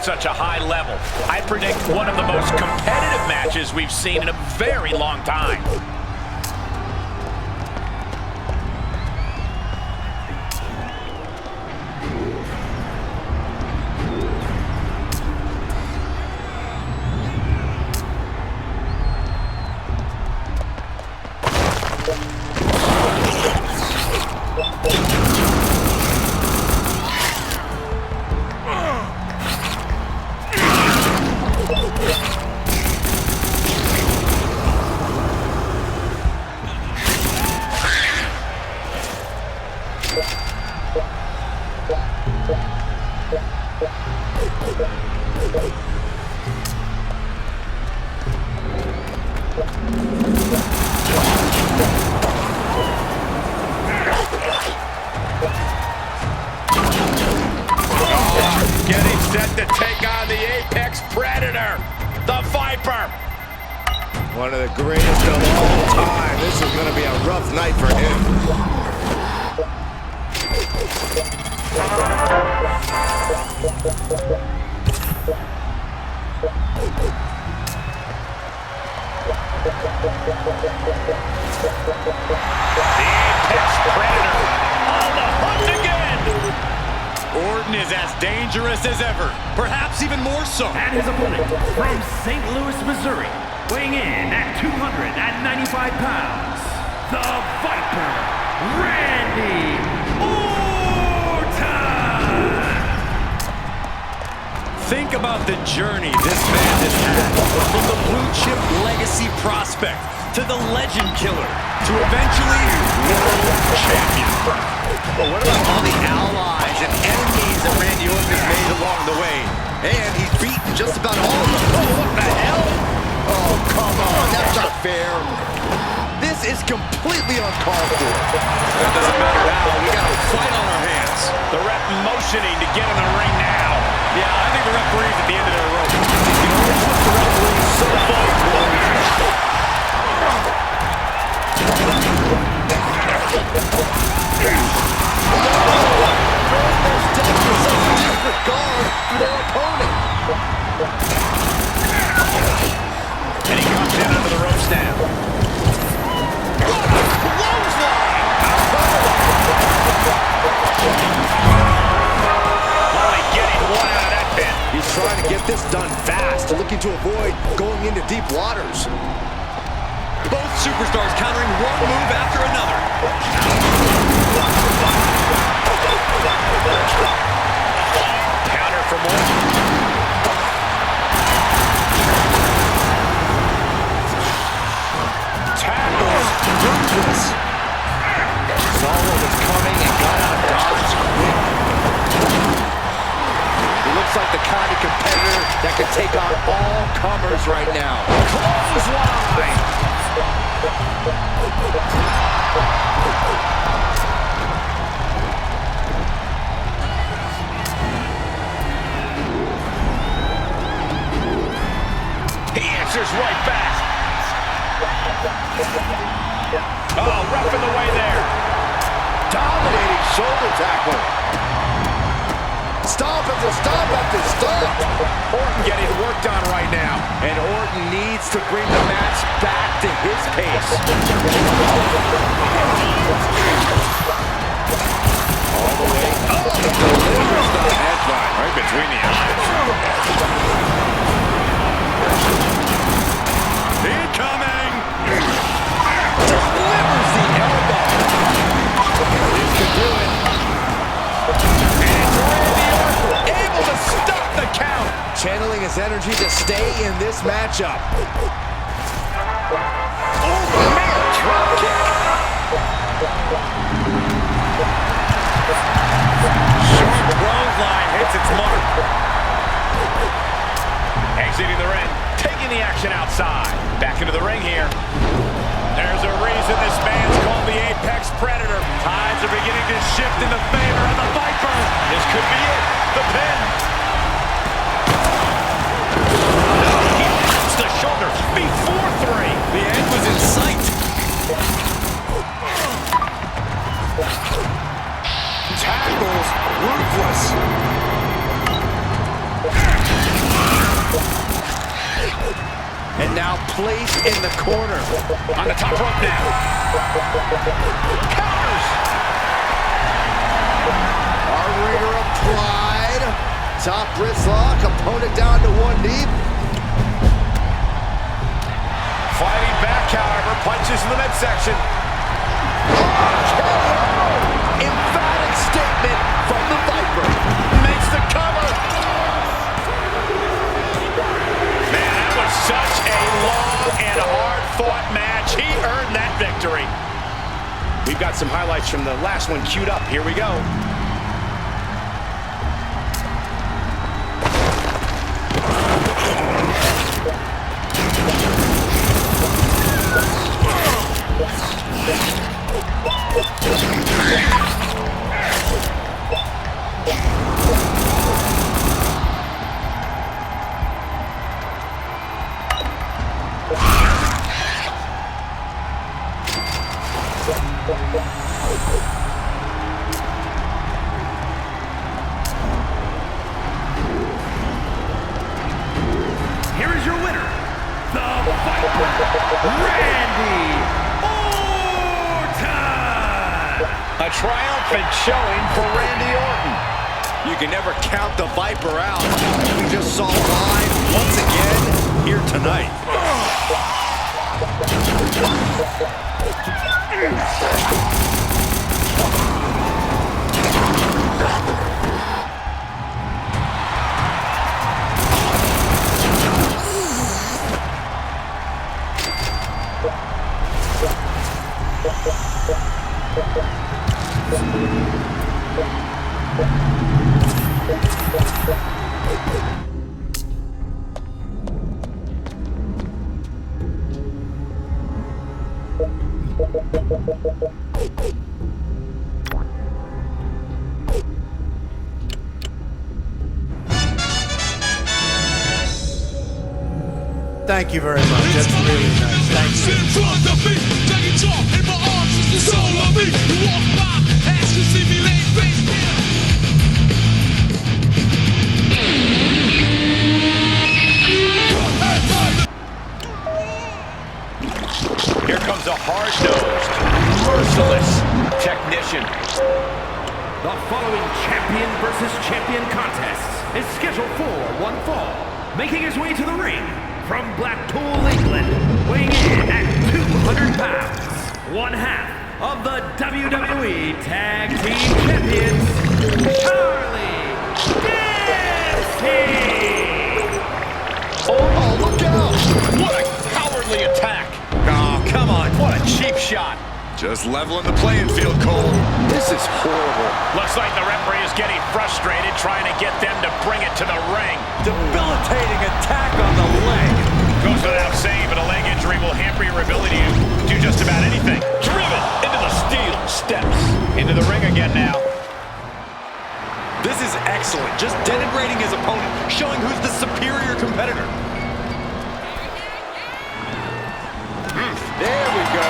Such a high level. I predict one of the most competitive matches we've seen in a very long time. Viper! One of the greatest of all time. This is going to be a rough night for him. The Apex Predator on the hunt again. Orton is as dangerous as ever, perhaps even more so. And his opponent from St. Louis, Missouri, weighing in at 295 pounds, the Viper, Randy Orton! Think about the journey this man has had, from the blue chip legacy prospect to the legend killer to eventually world champion. Well, what about all the allies and enemies that Randy Orton has made along the way? And he's beaten just about all of them. Oh, what the hell? Oh, come on, that's not fair. This is completely uncalled for. That doesn't matter now. We got a fight on our hands. The ref motioning to get in the ring now. Yeah, I think the referee's at the end of their rope. You can only push the referee so far. Their steps are such disregard for their opponent. And he comes in under the ropes now. Only getting one out of that pin. He's trying to get this done fast, looking to avoid going into deep waters. Both superstars countering one move after another. Counter for more. Tackles. Ruthless. Saw what was coming and got out of dodge quick. He looks like the kind of competitor that can take on all comers right now. Clothesline. He answers right back. Oh, rough in the way there. Dominating shoulder tackle. Stomp after stomp after stomp. Orton getting worked on right now. And Orton needs to bring the match back to his pace. All the way up. Delivers the headline Right between the eyes. Incoming! delivers the elbow. This could do it. And it's Randy Orton able to stop the count. Channeling his energy to stay in this matchup. Oh, man, drop kick. Short clothesline hits its mark. Exiting the ring, taking the action outside. Back into the ring here. There's a reason this man's called the Apex Predator. Tides are beginning to shift in the favor of the Viper. This could be it. The pin. He drops the shoulder before three. The end was in sight. Tackles ruthless. And now placed in the corner. On the top rope now. Counters. Our ringer applied. Top wrist lock. Opponent down to one deep. Fighting back, however. Punches in the midsection. Emphatic statement from the Viper. Makes the cover. Man, that was such a long and hard-fought match. He earned that victory. We've got some highlights from the last one queued up. Here we go. Viper, Randy Orton! A triumphant showing for Randy Orton. You can never count the Viper out. We just saw live once again here tonight. Thank you very much. That's really nice. Thank you. Here comes a hard-nosed, merciless technician. The following champion versus champion contest is scheduled for one fall. Making his way to the ring from Blackpool, England, weighing in at 200 pounds, one half of the WWE Tag Team Champions, Charlie Dempsey! Oh, look out! What a cowardly attack! Oh, come on, what a cheap shot! Just leveling the playing field, Cole. This is horrible. Looks like the referee is getting frustrated trying to get them to bring it to the ring. Debilitating attack on the leg. Goes without saying, but a leg injury will hamper your ability to do just about anything. Driven into the steel steps. Into the ring again now. This is excellent. Just denigrating his opponent, showing who's the superior competitor. There we go.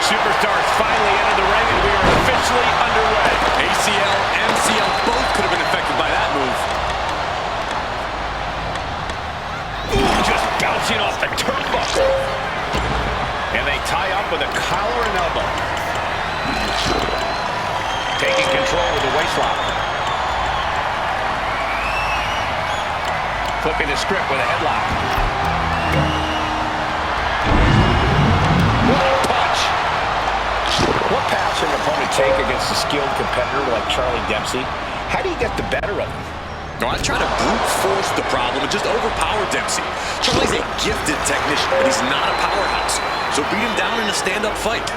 Superstars finally entered the ring, and we are officially underway. ACL, MCL, both could have been affected by that move. Ooh, just bouncing off the turnbuckle. And they tie up with a collar and elbow. Taking control with the waistlock. Flipping the script with a headlock. What a punch! What path should an opponent take against a skilled competitor like Charlie Dempsey? How do you get the better of him? No, I try to brute force the problem and just overpower Dempsey. Charlie's a gifted technician, but he's not a powerhouse. So beat him down in a stand-up fight.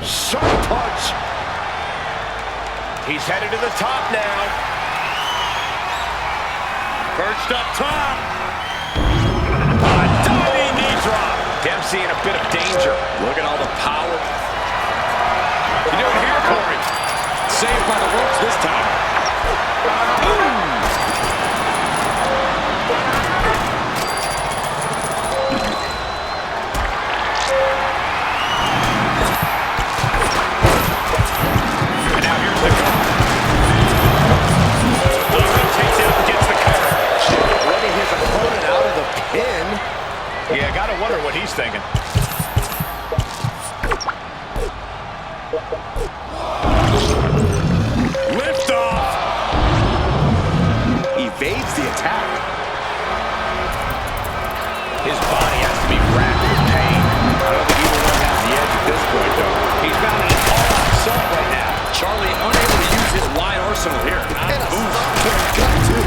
Sharp punch. He's headed to the top now. Perched up top. A diving knee drop. Dempsey in a bit of danger. Look at all the power. You do it here, Corey. Saved by the ropes this time. Boom! And now here's the cover. Logan takes out and gets the cover. Running his opponent out of the pin. Yeah, gotta wonder what he's thinking. Lift off. Evades the attack. His body has to be racked with pain. I don't think either one has the edge at this point, though. He's mounting an all-out assault right now. Charlie unable to use his wide arsenal here. And a stop to the gut, too.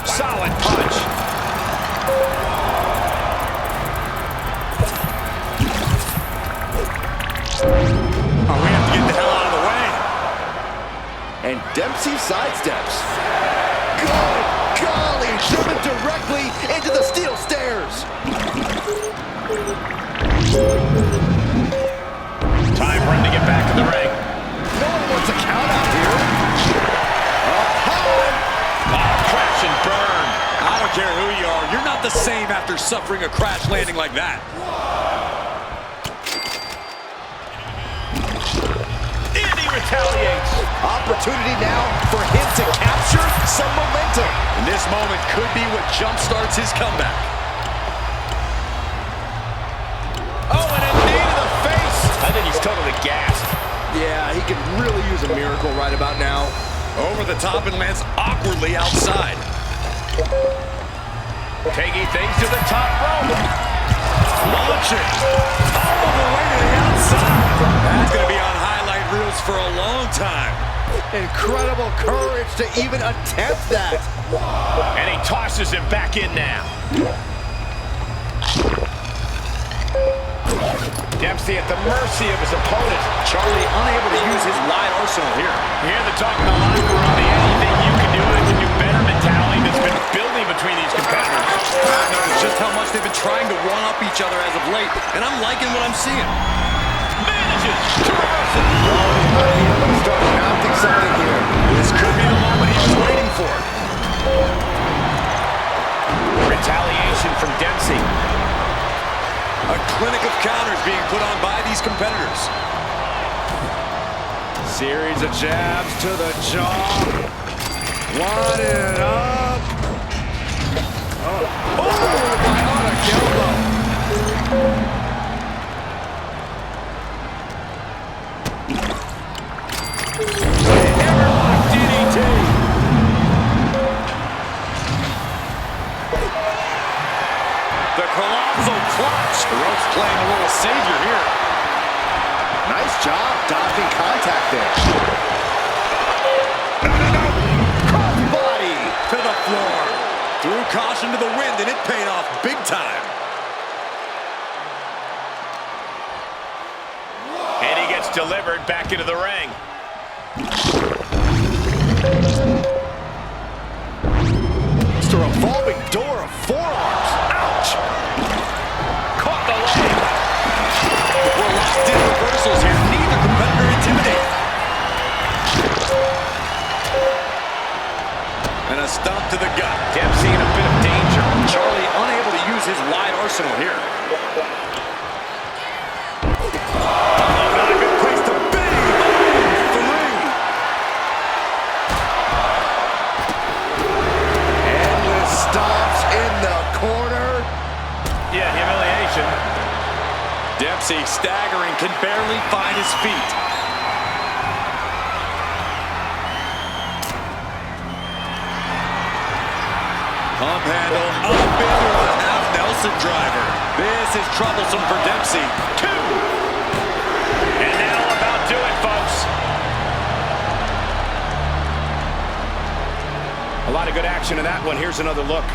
Solid punch. Oh, we have to get the hell out of the way. And Dempsey sidesteps. Good golly, driven directly into the steel stairs. Time for him to get back to the ring. No one wants a count out here. Oh, crash and burn. I don't care who you are. You're not the same after after suffering a crash landing like that. And he retaliates. Opportunity now for him to capture some momentum. And this moment could be what jumpstarts his comeback. Oh, and a knee to the face. I think he's totally gassed. Yeah, he could really use a miracle right about now. Over the top and lands awkwardly outside. Taking things to the top rope. Launching all the way to the outside. That's going to be on highlight reels for a long time. Incredible courage to even attempt that. And he tosses him back in now. Dempsey at the mercy of his opponent. Charlie unable to use his wide arsenal here. You hear the talk in the locker room, the anything you can do it to do better mentality that's been building between these competitors. I've noticed just how much they've been trying to one-up each other as of late, and I'm liking what I'm seeing. Manages to reverse it. Oh, he might be able to start mounting something here. This could be the moment he was waiting for. Retaliation from Dempsey. A clinic of counters being put on by these competitors. Series of jabs to the jaw. Winding it up. Oh, bionic elbow. Hammerlock DDT. The colossal clutch. The ropes playing a little savior here. Nice job dodging contact there. Crossbody to the floor. Threw caution to the wind, and it paid off big time. And he gets delivered back into the ring. It's a revolving door of forearms. Ouch! Caught the leg. We're locked in reversals here. Neither competitor intimidated. And a stomp to the gut. Dempsey in a bit of danger. Charlie unable to use his wide arsenal here. Not a good place to be. Three. Endless stomps in the corner. Yeah, humiliation. Dempsey staggering, can barely find his feet. Pump handle up into a half Nelson driver. This is troublesome for Dempsey. Two. And that'll about do it, folks. A lot of good action in that one. Here's another look.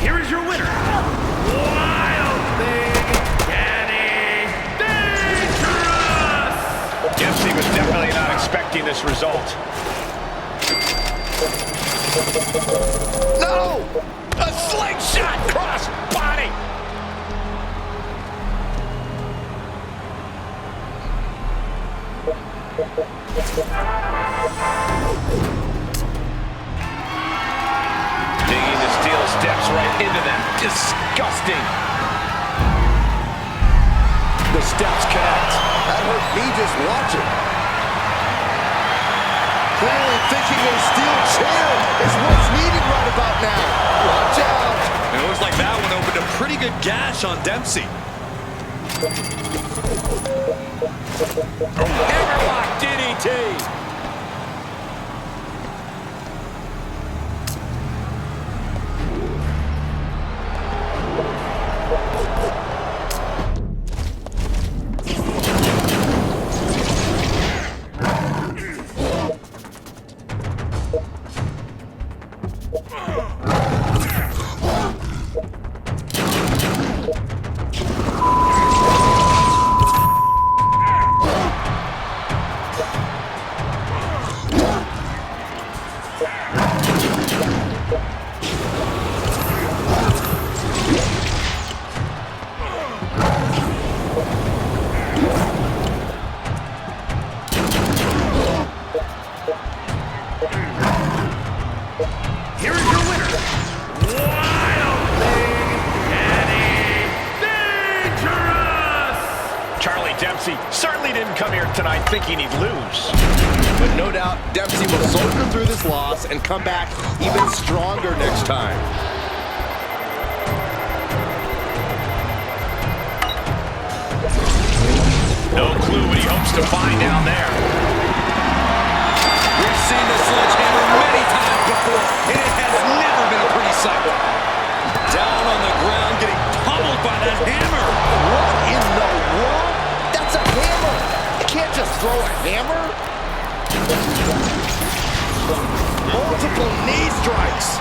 Here is your winner, Wild Thing, Danny Dangerous! Dempsey was definitely not expecting this result. No! A slingshot cross body. Digging the steel steps right into them. Disgusting. The steps connect. That hurt me just watching. Clearly thinking a steel chair is what's needed right about now. Watch out. And it looks like that one opened a pretty good gash on Dempsey. Hammerlock DDT. Here is your winner, Wildly Kenny Dangerous! Charlie Dempsey certainly didn't come here tonight thinking he'd lose. But no doubt, Dempsey will soldier through this loss and come back even stronger next time. No clue what he hopes to find down there. We've seen this sledgehammer many times before, and it has never been a pretty sight. Down on the ground, getting pummeled by that hammer. What in the world? That's a hammer! You can't just throw a hammer! Multiple knee strikes!